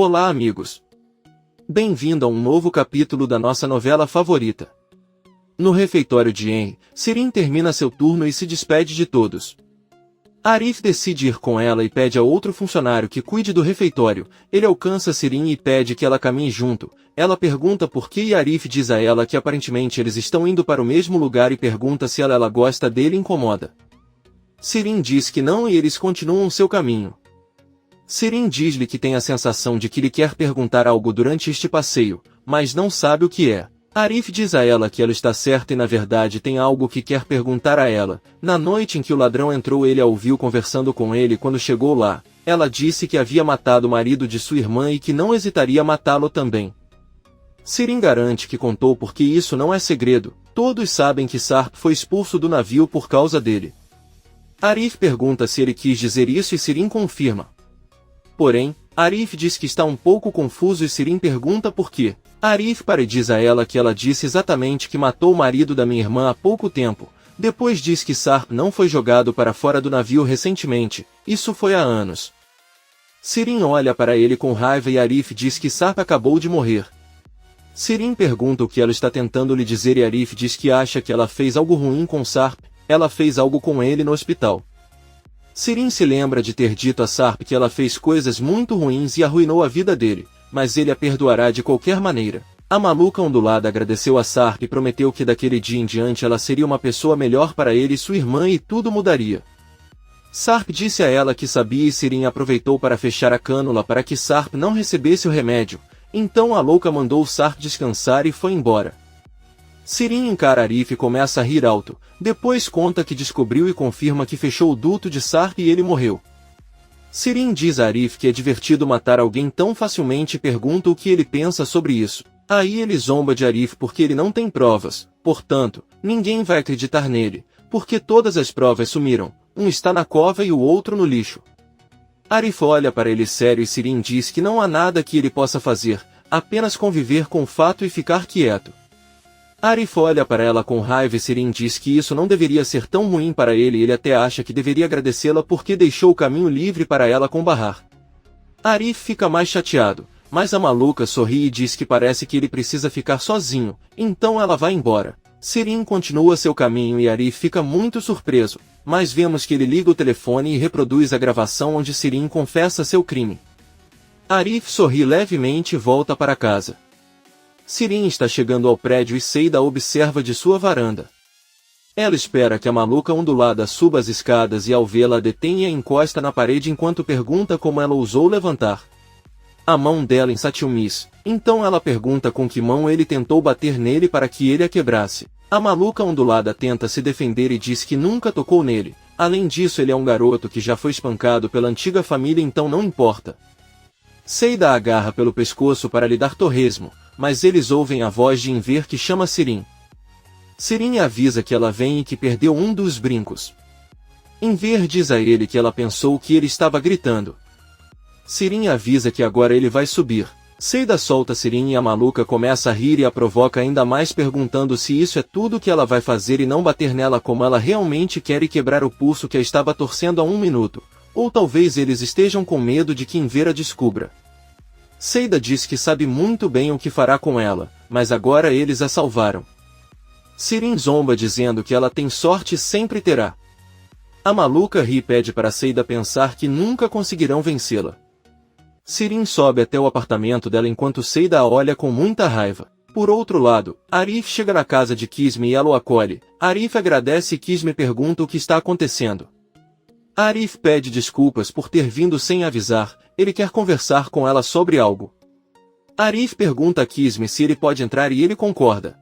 Olá, amigos! Bem-vindo a um novo capítulo da nossa novela favorita. No refeitório de Henry, Sirin termina seu turno e se despede de todos. Arif decide ir com ela e pede a outro funcionário que cuide do refeitório. Ele alcança Sirin e pede que ela caminhe junto. Ela pergunta por que e Arif diz a ela que aparentemente eles estão indo para o mesmo lugar e pergunta se ela gosta dele e incomoda. Sirin diz que não e eles continuam seu caminho. Sirin diz-lhe que tem a sensação de que ele quer perguntar algo durante este passeio, mas não sabe o que é. Arif diz a ela que ela está certa e na verdade tem algo que quer perguntar a ela. Na noite em que o ladrão entrou ele a ouviu conversando com ele quando chegou lá. Ela disse que havia matado o marido de sua irmã e que não hesitaria matá-lo também. Sirin garante que contou porque isso não é segredo. Todos sabem que Sarp foi expulso do navio por causa dele. Arif pergunta se ele quis dizer isso e Sirin confirma. Porém, Arif diz que está um pouco confuso e Sirin pergunta por quê. Arif diz a ela que ela disse exatamente que matou o marido da minha irmã há pouco tempo. Depois diz que Sarp não foi jogado para fora do navio recentemente. Isso foi há anos. Sirin olha para ele com raiva e Arif diz que Sarp acabou de morrer. Sirin pergunta o que ela está tentando lhe dizer e Arif diz que acha que ela fez algo ruim com Sarp. Ela fez algo com ele no hospital. Sirin se lembra de ter dito a Sarp que ela fez coisas muito ruins e arruinou a vida dele, mas ele a perdoará de qualquer maneira. A maluca ondulada agradeceu a Sarp e prometeu que daquele dia em diante ela seria uma pessoa melhor para ele e sua irmã e tudo mudaria. Sarp disse a ela que sabia e Sirin aproveitou para fechar a cânula para que Sarp não recebesse o remédio, então a louca mandou Sarp descansar e foi embora. Sirin encara Arif e começa a rir alto, depois conta que descobriu e confirma que fechou o duto de Sarp e ele morreu. Sirin diz a Arif que é divertido matar alguém tão facilmente e pergunta o que ele pensa sobre isso. Aí ele zomba de Arif porque ele não tem provas, portanto, ninguém vai acreditar nele, porque todas as provas sumiram, um está na cova e o outro no lixo. Arif olha para ele sério e Sirin diz que não há nada que ele possa fazer, apenas conviver com o fato e ficar quieto. Arif olha para ela com raiva e Sirin diz que isso não deveria ser tão ruim para ele e ele até acha que deveria agradecê-la porque deixou o caminho livre para ela com Bahar. Arif fica mais chateado, mas a maluca sorri e diz que parece que ele precisa ficar sozinho, então ela vai embora. Sirin continua seu caminho e Arif fica muito surpreso, mas vemos que ele liga o telefone e reproduz a gravação onde Sirin confessa seu crime. Arif sorri levemente e volta para casa. Sirin está chegando ao prédio e Seida observa de sua varanda. Ela espera que a maluca ondulada suba as escadas e ao vê-la detém e a encosta na parede enquanto pergunta como ela ousou levantar a mão dela em Satiumis. Então ela pergunta com que mão ele tentou bater nele para que ele a quebrasse. A maluca ondulada tenta se defender e diz que nunca tocou nele. Além disso ele é um garoto que já foi espancado pela antiga família então não importa. Seida a agarra pelo pescoço para lhe dar torresmo, mas eles ouvem a voz de Enver que chama Sirin. Sirin avisa que ela vem e que perdeu um dos brincos. Enver diz a ele que ela pensou que ele estava gritando. Sirin avisa que agora ele vai subir. Seida solta Sirin e a maluca começa a rir e a provoca ainda mais perguntando se isso é tudo que ela vai fazer e não bater nela como ela realmente quer e quebrar o pulso que a estava torcendo há 1 minuto. Ou talvez eles estejam com medo de que Enver a descubra. Seida diz que sabe muito bem o que fará com ela, mas agora eles a salvaram. Sirin zomba dizendo que ela tem sorte e sempre terá. A maluca ri e pede para Seida pensar que nunca conseguirão vencê-la. Sirin sobe até o apartamento dela enquanto Seida a olha com muita raiva. Por outro lado, Arif chega na casa de Kisme e ela o acolhe. Arif agradece e Kisme pergunta o que está acontecendo. Arif pede desculpas por ter vindo sem avisar, ele quer conversar com ela sobre algo. Arif pergunta a Kisme se ele pode entrar e ele concorda.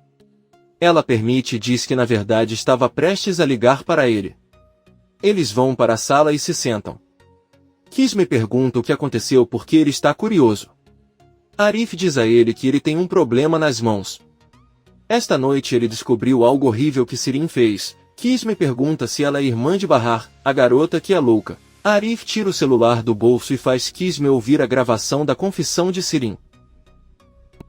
Ela permite e diz que na verdade estava prestes a ligar para ele. Eles vão para a sala e se sentam. Kisme pergunta o que aconteceu porque ele está curioso. Arif diz a ele que ele tem um problema nas mãos. Esta noite ele descobriu algo horrível que Sirin fez. Kisme pergunta se ela é irmã de Bahar, a garota que é louca. Arif tira o celular do bolso e faz Kisme ouvir a gravação da confissão de Sirin.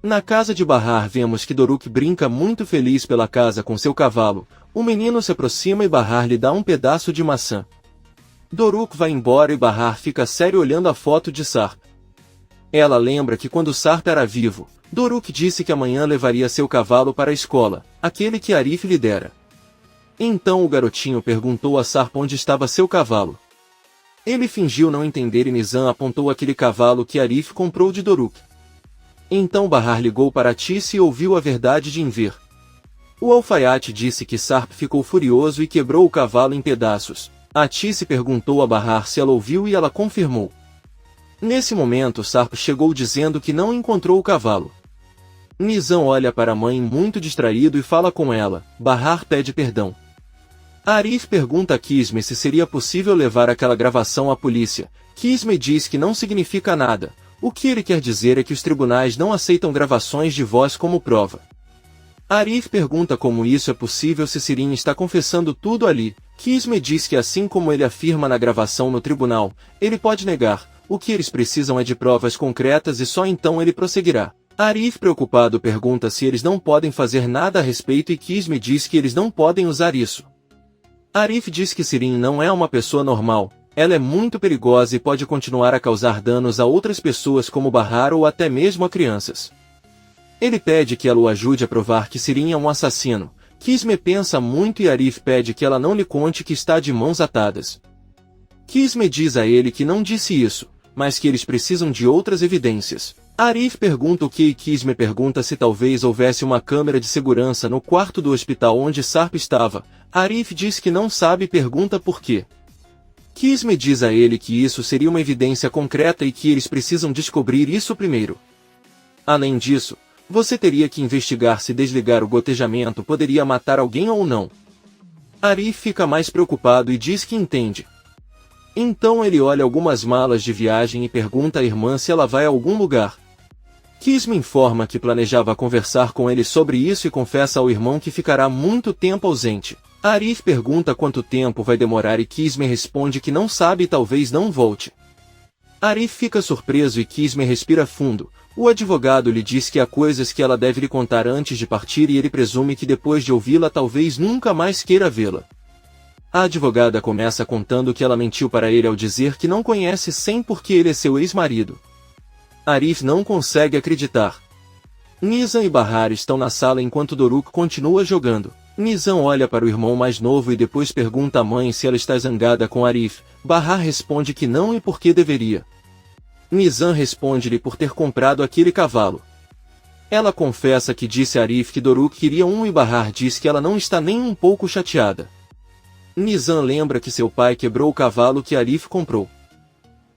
Na casa de Bahar vemos que Doruk brinca muito feliz pela casa com seu cavalo. O menino se aproxima e Bahar lhe dá um pedaço de maçã. Doruk vai embora e Bahar fica sério olhando a foto de Sarp. Ela lembra que quando Sarp era vivo, Doruk disse que amanhã levaria seu cavalo para a escola, aquele que Arif lhe dera. Então o garotinho perguntou a Sarp onde estava seu cavalo. Ele fingiu não entender e Nizam apontou aquele cavalo que Arif comprou de Doruk. Então Bahar ligou para Tice e ouviu a verdade de Enver. O alfaiate disse que Sarp ficou furioso e quebrou o cavalo em pedaços. A Tice perguntou a Bahar se ela ouviu e ela confirmou. Nesse momento Sarp chegou dizendo que não encontrou o cavalo. Nizam olha para a mãe muito distraído e fala com ela. Bahar pede perdão. Arif pergunta a Kisme se seria possível levar aquela gravação à polícia. Kisme diz que não significa nada. O que ele quer dizer é que os tribunais não aceitam gravações de voz como prova. Arif pergunta como isso é possível se Sirin está confessando tudo ali. Kisme diz que assim como ele afirma na gravação no tribunal, ele pode negar. O que eles precisam é de provas concretas e só então ele prosseguirá. Arif preocupado pergunta se eles não podem fazer nada a respeito e Kisme diz que eles não podem usar isso. Arif diz que Sirin não é uma pessoa normal, ela é muito perigosa e pode continuar a causar danos a outras pessoas como Bahar ou até mesmo a crianças. Ele pede que ela o ajude a provar que Sirin é um assassino. Kisme pensa muito e Arif pede que ela não lhe conte que está de mãos atadas. Kisme diz a ele que não disse isso, mas que eles precisam de outras evidências. Arif pergunta o que e Kisme pergunta se talvez houvesse uma câmera de segurança no quarto do hospital onde Sarp estava. Arif diz que não sabe e pergunta por quê. Kisme diz a ele que isso seria uma evidência concreta e que eles precisam descobrir isso primeiro. Além disso, você teria que investigar se desligar o gotejamento poderia matar alguém ou não. Arif fica mais preocupado e diz que entende. Então ele olha algumas malas de viagem e pergunta à irmã se ela vai a algum lugar. Kisme informa que planejava conversar com ele sobre isso e confessa ao irmão que ficará muito tempo ausente. Arif pergunta quanto tempo vai demorar e Kisme responde que não sabe e talvez não volte. Arif fica surpreso e Kisme respira fundo. O advogado lhe diz que há coisas que ela deve lhe contar antes de partir e ele presume que depois de ouvi-la talvez nunca mais queira vê-la. A advogada começa contando que ela mentiu para ele ao dizer que não conhece Sem porque ele é seu ex-marido. Arif não consegue acreditar. Nizam e Bahar estão na sala enquanto Doruk continua jogando. Nizam olha para o irmão mais novo e depois pergunta à mãe se ela está zangada com Arif. Bahar responde que não e por que deveria. Nizam responde-lhe por ter comprado aquele cavalo. Ela confessa que disse a Arif que Doruk queria um e Bahar diz que ela não está nem um pouco chateada. Nizam lembra que seu pai quebrou o cavalo que Arif comprou.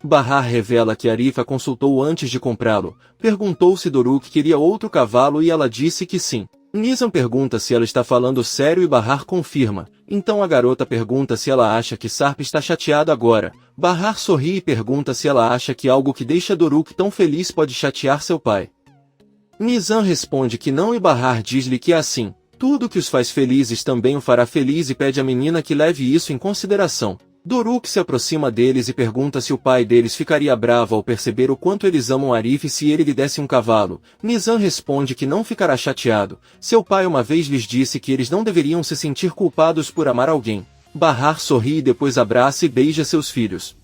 Bahar revela que Arif a consultou antes de comprá-lo, perguntou se Doruk queria outro cavalo e ela disse que sim. Nizam pergunta se ela está falando sério e Bahar confirma, então a garota pergunta se ela acha que Sarp está chateado agora. Bahar sorri e pergunta se ela acha que algo que deixa Doruk tão feliz pode chatear seu pai. Nizam responde que não e Bahar diz-lhe que é assim. Tudo que os faz felizes também o fará feliz e pede à menina que leve isso em consideração. Doruk se aproxima deles e pergunta se o pai deles ficaria bravo ao perceber o quanto eles amam Arif se ele lhe desse um cavalo. Nizam responde que não ficará chateado. Seu pai uma vez lhes disse que eles não deveriam se sentir culpados por amar alguém. Bahar sorri e depois abraça e beija seus filhos.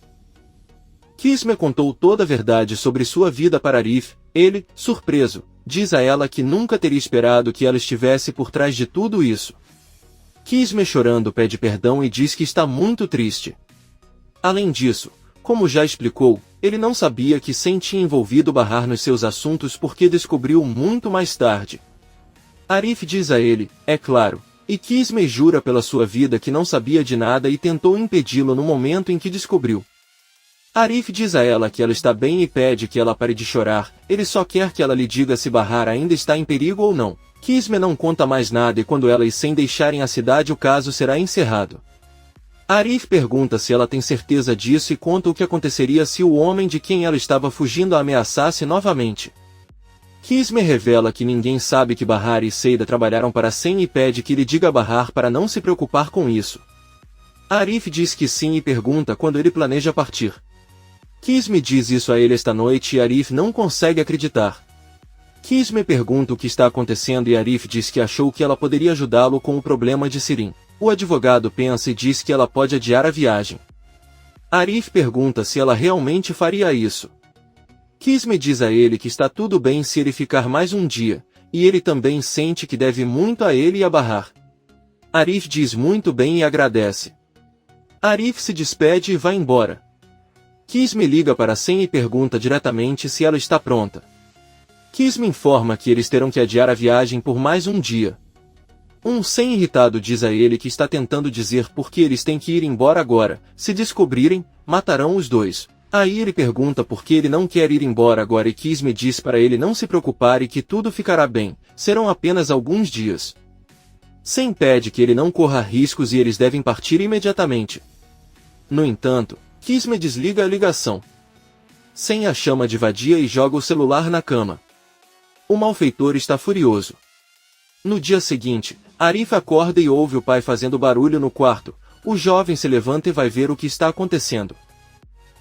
Kisme contou toda a verdade sobre sua vida para Arif. Ele, surpreso, diz a ela que nunca teria esperado que ela estivesse por trás de tudo isso. Kisme chorando pede perdão e diz que está muito triste. Além disso, como já explicou, ele não sabia que Sem tinha envolvido Bahar nos seus assuntos porque descobriu muito mais tarde. Arif diz a ele, é claro, e Kisme jura pela sua vida que não sabia de nada e tentou impedi-lo no momento em que descobriu. Arif diz a ela que ela está bem e pede que ela pare de chorar, ele só quer que ela lhe diga se Bahar ainda está em perigo ou não. Kisme não conta mais nada e quando ela e Sem deixarem a cidade o caso será encerrado. Arif pergunta se ela tem certeza disso e conta o que aconteceria se o homem de quem ela estava fugindo a ameaçasse novamente. Kisme revela que ninguém sabe que Bahar e Seida trabalharam para Sem e pede que lhe diga a Bahar para não se preocupar com isso. Arif diz que sim e pergunta quando ele planeja partir. Kisme diz isso a ele esta noite e Arif não consegue acreditar. Kisme pergunta o que está acontecendo e Arif diz que achou que ela poderia ajudá-lo com o problema de Sirin. O advogado pensa e diz que ela pode adiar a viagem. Arif pergunta se ela realmente faria isso. Kismet diz a ele que está tudo bem se ele ficar mais um dia, e ele também sente que deve muito a ele e a Bahar. Arif diz muito bem e agradece. Arif se despede e vai embora. Kismet liga para Sen e pergunta diretamente se ela está pronta. Kismet informa que eles terão que adiar a viagem por mais um dia. Sen irritado diz a ele que está tentando dizer por que eles têm que ir embora agora, se descobrirem, matarão os dois. Aí ele pergunta por que ele não quer ir embora agora e Kismet diz para ele não se preocupar e que tudo ficará bem, serão apenas alguns dias. Sen pede que ele não corra riscos e eles devem partir imediatamente. No entanto, Kismet desliga a ligação. Sen a chama de vadia e joga o celular na cama. O malfeitor está furioso. No dia seguinte, Arif acorda e ouve o pai fazendo barulho no quarto. O jovem se levanta e vai ver o que está acontecendo.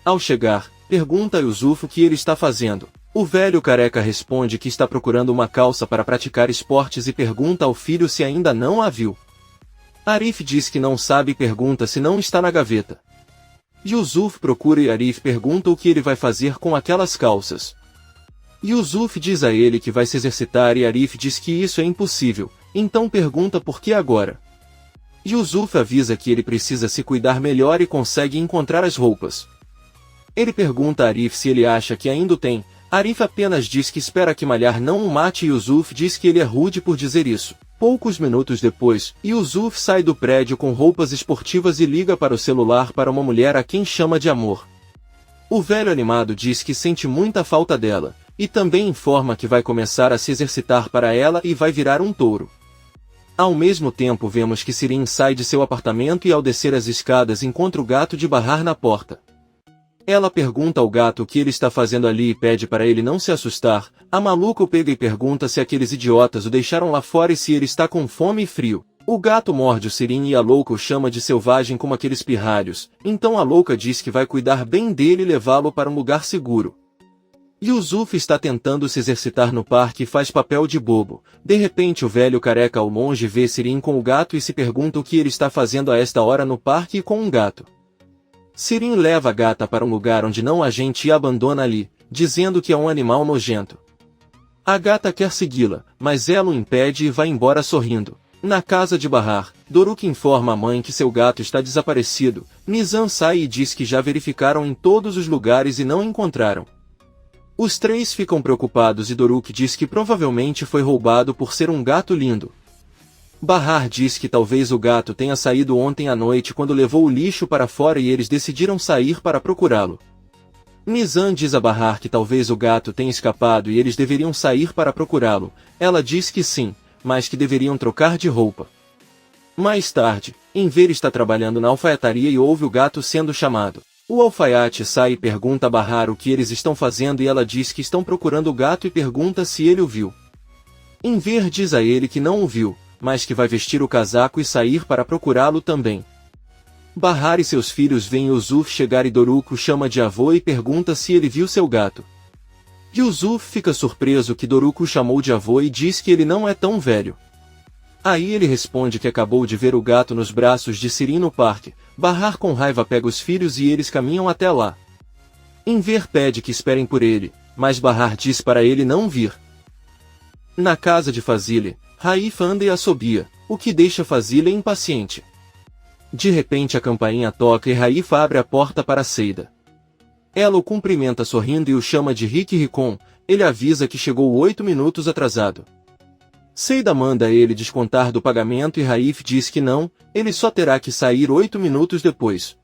Ao chegar, pergunta a Yusuf o que ele está fazendo. O velho careca responde que está procurando uma calça para praticar esportes e pergunta ao filho se ainda não a viu. Arif diz que não sabe e pergunta se não está na gaveta. Yusuf procura e Arif pergunta o que ele vai fazer com aquelas calças. Yusuf diz a ele que vai se exercitar e Arif diz que isso é impossível, então pergunta por que agora. Yusuf avisa que ele precisa se cuidar melhor e consegue encontrar as roupas. Ele pergunta a Arif se ele acha que ainda o tem. Arif apenas diz que espera que malhar não o mate e Yusuf diz que ele é rude por dizer isso. Poucos minutos depois, Yusuf sai do prédio com roupas esportivas e liga para o celular para uma mulher a quem chama de amor. O velho animado diz que sente muita falta dela, e também informa que vai começar a se exercitar para ela e vai virar um touro. Ao mesmo tempo vemos que Sirin sai de seu apartamento e ao descer as escadas encontra o gato de Bahar na porta. Ela pergunta ao gato o que ele está fazendo ali e pede para ele não se assustar. A maluca o pega e pergunta se aqueles idiotas o deixaram lá fora e se ele está com fome e frio. O gato morde o Sirin e a louca o chama de selvagem como aqueles pirralhos, então a louca diz que vai cuidar bem dele e levá-lo para um lugar seguro. Yusuf está tentando se exercitar no parque e faz papel de bobo. De repente o velho careca ao longe vê Sirin com o gato e se pergunta o que ele está fazendo a esta hora no parque e com um gato. Sirin leva a gata para um lugar onde não há gente e a abandona ali, dizendo que é um animal nojento. A gata quer segui-la, mas ela o impede e vai embora sorrindo. Na casa de Bahar, Doruk informa a mãe que seu gato está desaparecido. Nizam sai e diz que já verificaram em todos os lugares e não encontraram. Os três ficam preocupados e Doruk diz que provavelmente foi roubado por ser um gato lindo. Bahar diz que talvez o gato tenha saído ontem à noite quando levou o lixo para fora e eles decidiram sair para procurá-lo. Nizam diz a Bahar que talvez o gato tenha escapado e eles deveriam sair para procurá-lo. Ela diz que sim, mas que deveriam trocar de roupa. Mais tarde, Enver está trabalhando na alfaiataria e ouve o gato sendo chamado. O alfaiate sai e pergunta a Bahar o que eles estão fazendo e ela diz que estão procurando o gato e pergunta se ele o viu. Enver diz a ele que não o viu, mas que vai vestir o casaco e sair para procurá-lo também. Bahar e seus filhos veem Yusuf chegar e Doruk o chama de avô e pergunta se ele viu seu gato. Yusuf fica surpreso que Doruk o chamou de avô e diz que ele não é tão velho. Aí ele responde que acabou de ver o gato nos braços de Sirin no parque. Bahar com raiva pega os filhos e eles caminham até lá. Enver pede que esperem por ele, mas Bahar diz para ele não vir. Na casa de Fazile, Raif anda e assobia, o que deixa Fazile impaciente. De repente a campainha toca e Raif abre a porta para Seida. Ela o cumprimenta sorrindo e o chama de Rick Ricon. Ele avisa que chegou 8 minutos atrasado. Seida manda ele descontar do pagamento e Raif diz que não, ele só terá que sair 8 minutos depois.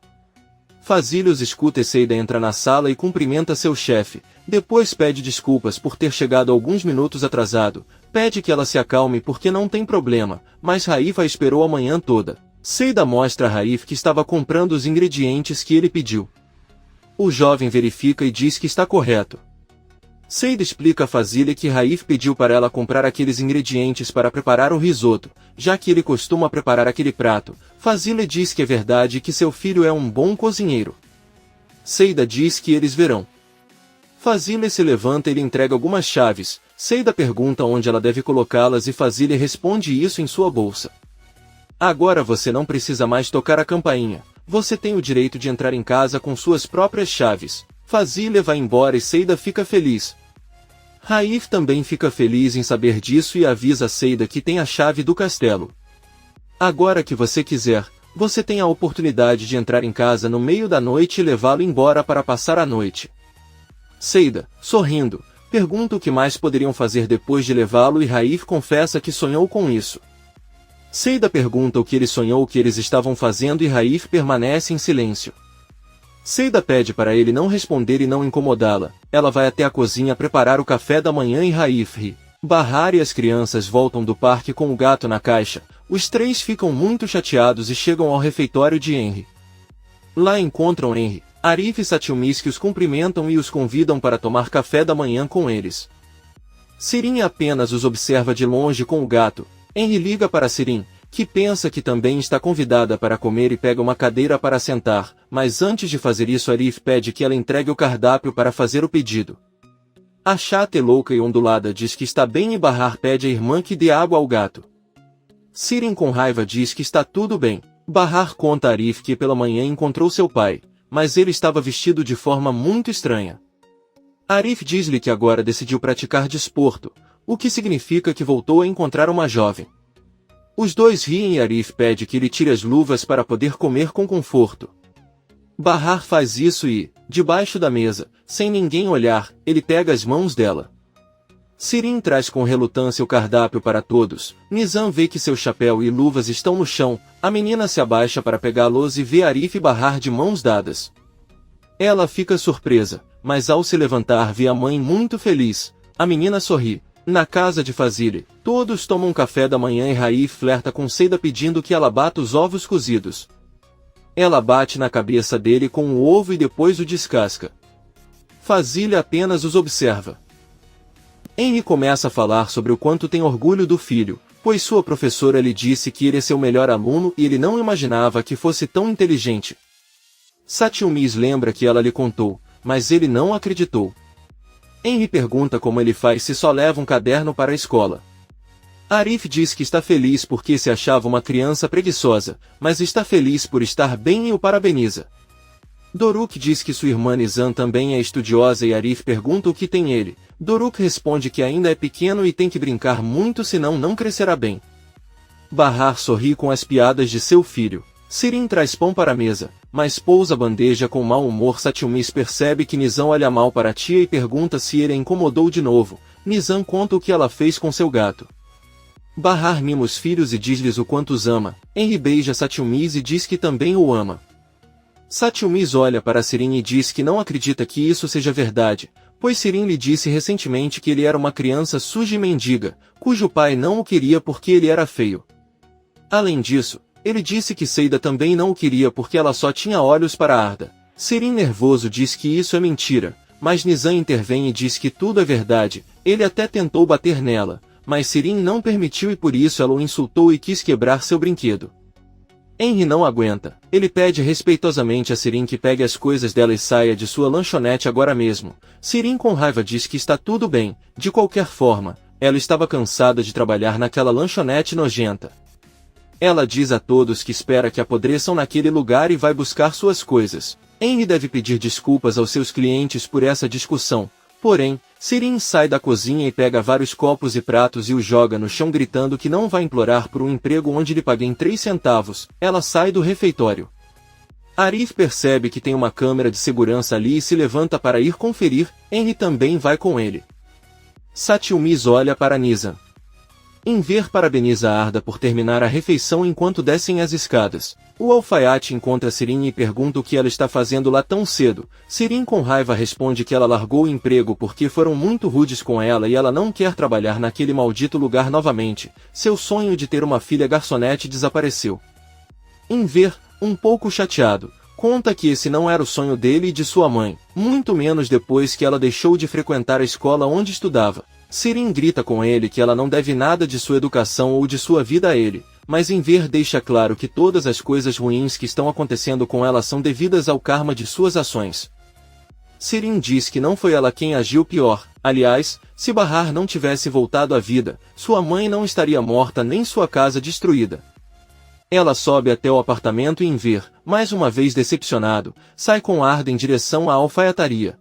Fazile os escuta e Seida entra na sala e cumprimenta seu chefe, depois pede desculpas por ter chegado alguns minutos atrasado, pede que ela se acalme porque não tem problema, mas Raif a esperou a manhã toda. Seida mostra a Raif que estava comprando os ingredientes que ele pediu. O jovem verifica e diz que está correto. Seida explica a Fazile que Raif pediu para ela comprar aqueles ingredientes para preparar o risoto, já que ele costuma preparar aquele prato. Fazile diz que é verdade e que seu filho é um bom cozinheiro. Seida diz que eles verão. Fazile se levanta e lhe entrega algumas chaves. Seida pergunta onde ela deve colocá-las e Fazile responde isso em sua bolsa. Agora você não precisa mais tocar a campainha. Você tem o direito de entrar em casa com suas próprias chaves. Fazília vai embora e Seida fica feliz. Raif também fica feliz em saber disso e avisa Seida que tem a chave do castelo. Agora que você quiser, você tem a oportunidade de entrar em casa no meio da noite e levá-lo embora para passar a noite. Seida, sorrindo, pergunta o que mais poderiam fazer depois de levá-lo e Raif confessa que sonhou com isso. Seida pergunta o que ele sonhou que eles estavam fazendo e Raif permanece em silêncio. Seida pede para ele não responder e não incomodá-la. Ela vai até a cozinha preparar o café da manhã e Raif ri. Bahar e as crianças voltam do parque com o gato na caixa. Os três ficam muito chateados e chegam ao refeitório de Henry. Lá encontram Henry, Arif e Satyumis que os cumprimentam e os convidam para tomar café da manhã com eles. Sirin apenas os observa de longe com o gato. Henry liga para Sirin, que pensa que também está convidada para comer e pega uma cadeira para sentar, mas antes de fazer isso Arif pede que ela entregue o cardápio para fazer o pedido. A chata é louca e ondulada diz que está bem e Bahar pede à irmã que dê água ao gato. Sirin com raiva diz que está tudo bem. Bahar conta a Arif que pela manhã encontrou seu pai, mas ele estava vestido de forma muito estranha. Arif diz-lhe que agora decidiu praticar desporto, o que significa que voltou a encontrar uma jovem. Os dois riem e Arif pede que ele tire as luvas para poder comer com conforto. Bahar faz isso e, debaixo da mesa, sem ninguém olhar, ele pega as mãos dela. Sirin traz com relutância o cardápio para todos. Nizam vê que seu chapéu e luvas estão no chão. A menina se abaixa para pegá-los e vê Arif e Bahar de mãos dadas. Ela fica surpresa, mas ao se levantar vê a mãe muito feliz. A menina sorri. Na casa de Fazília, todos tomam café da manhã e Raif flerta com Seida pedindo que ela bata os ovos cozidos. Ela bate na cabeça dele com um ovo e depois o descasca. Fazília apenas os observa. Henry começa a falar sobre o quanto tem orgulho do filho, pois sua professora lhe disse que ele é seu melhor aluno e ele não imaginava que fosse tão inteligente. Satyumis lembra que ela lhe contou, mas ele não acreditou. Henry pergunta como ele faz se só leva um caderno para a escola. Arif diz que está feliz porque se achava uma criança preguiçosa, mas está feliz por estar bem e o parabeniza. Doruk diz que sua irmã Nizam também é estudiosa e Arif pergunta o que tem ele. Doruk responde que ainda é pequeno e tem que brincar muito senão não crescerá bem. Bahar sorri com as piadas de seu filho. Sirin traz pão para a mesa, mas pousa a bandeja com mau humor. Satyumis percebe que Nizam olha mal para a tia e pergunta se ele a incomodou de novo. Nizam conta o que ela fez com seu gato. Bahar mima os filhos e diz-lhes o quanto os ama. Henry beija Satyumis e diz que também o ama. Satyumis olha para Sirin e diz que não acredita que isso seja verdade, pois Sirin lhe disse recentemente que ele era uma criança suja e mendiga, cujo pai não o queria porque ele era feio. Além disso, ele disse que Seida também não o queria porque ela só tinha olhos para Arda. Sirin nervoso diz que isso é mentira, mas Nizam intervém e diz que tudo é verdade. Ele até tentou bater nela, mas Sirin não permitiu e por isso ela o insultou e quis quebrar seu brinquedo. Henry não aguenta. Ele pede respeitosamente a Sirin que pegue as coisas dela e saia de sua lanchonete agora mesmo. Sirin com raiva diz que está tudo bem. De qualquer forma, ela estava cansada de trabalhar naquela lanchonete nojenta. Ela diz a todos que espera que apodreçam naquele lugar e vai buscar suas coisas. Henry deve pedir desculpas aos seus clientes por essa discussão. Porém, Sirin sai da cozinha e pega vários copos e pratos e os joga no chão gritando que não vai implorar por um emprego onde lhe paguem 3 centavos. Ela sai do refeitório. Arif percebe que tem uma câmera de segurança ali e se levanta para ir conferir. Henry também vai com ele. Satyumis olha para Nizam. Enver parabeniza Arda por terminar a refeição enquanto descem as escadas. O alfaiate encontra Sirin e pergunta o que ela está fazendo lá tão cedo. Sirin com raiva responde que ela largou o emprego porque foram muito rudes com ela e ela não quer trabalhar naquele maldito lugar novamente. Seu sonho de ter uma filha garçonete desapareceu. Enver, um pouco chateado, conta que esse não era o sonho dele e de sua mãe, muito menos depois que ela deixou de frequentar a escola onde estudava. Sirin grita com ele que ela não deve nada de sua educação ou de sua vida a ele, mas Enver deixa claro que todas as coisas ruins que estão acontecendo com ela são devidas ao karma de suas ações. Sirin diz que não foi ela quem agiu pior. Aliás, se Bahar não tivesse voltado à vida, sua mãe não estaria morta nem sua casa destruída. Ela sobe até o apartamento e em ver, mais uma vez decepcionado, sai com Arda em direção à alfaiataria.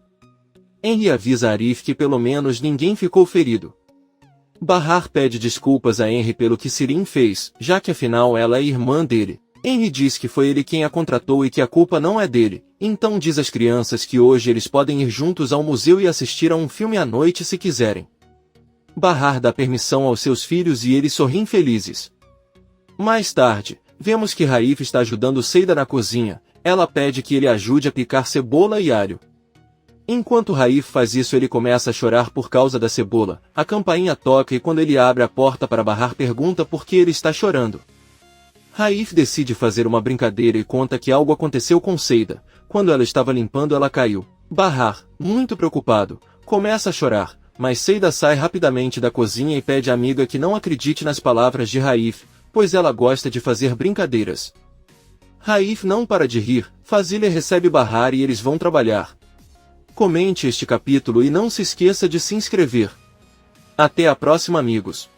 Henry avisa Arif que pelo menos ninguém ficou ferido. Bahar pede desculpas a Henry pelo que Sirin fez, já que afinal ela é irmã dele. Henry diz que foi ele quem a contratou e que a culpa não é dele, então diz às crianças que hoje eles podem ir juntos ao museu e assistir a um filme à noite se quiserem. Bahar dá permissão aos seus filhos e eles sorriem felizes. Mais tarde, vemos que Raif está ajudando Seida na cozinha. Ela pede que ele ajude a picar cebola e alho. Enquanto Raif faz isso, ele começa a chorar por causa da cebola. A campainha toca e quando ele abre a porta para Bahar, pergunta por que ele está chorando. Raif decide fazer uma brincadeira e conta que algo aconteceu com Seida. Quando ela estava limpando, ela caiu. Bahar, muito preocupado, começa a chorar, mas Seida sai rapidamente da cozinha e pede à amiga que não acredite nas palavras de Raif, pois ela gosta de fazer brincadeiras. Raif não para de rir, Fazília recebe Bahar e eles vão trabalhar. Comente este capítulo e não se esqueça de se inscrever. Até a próxima, amigos.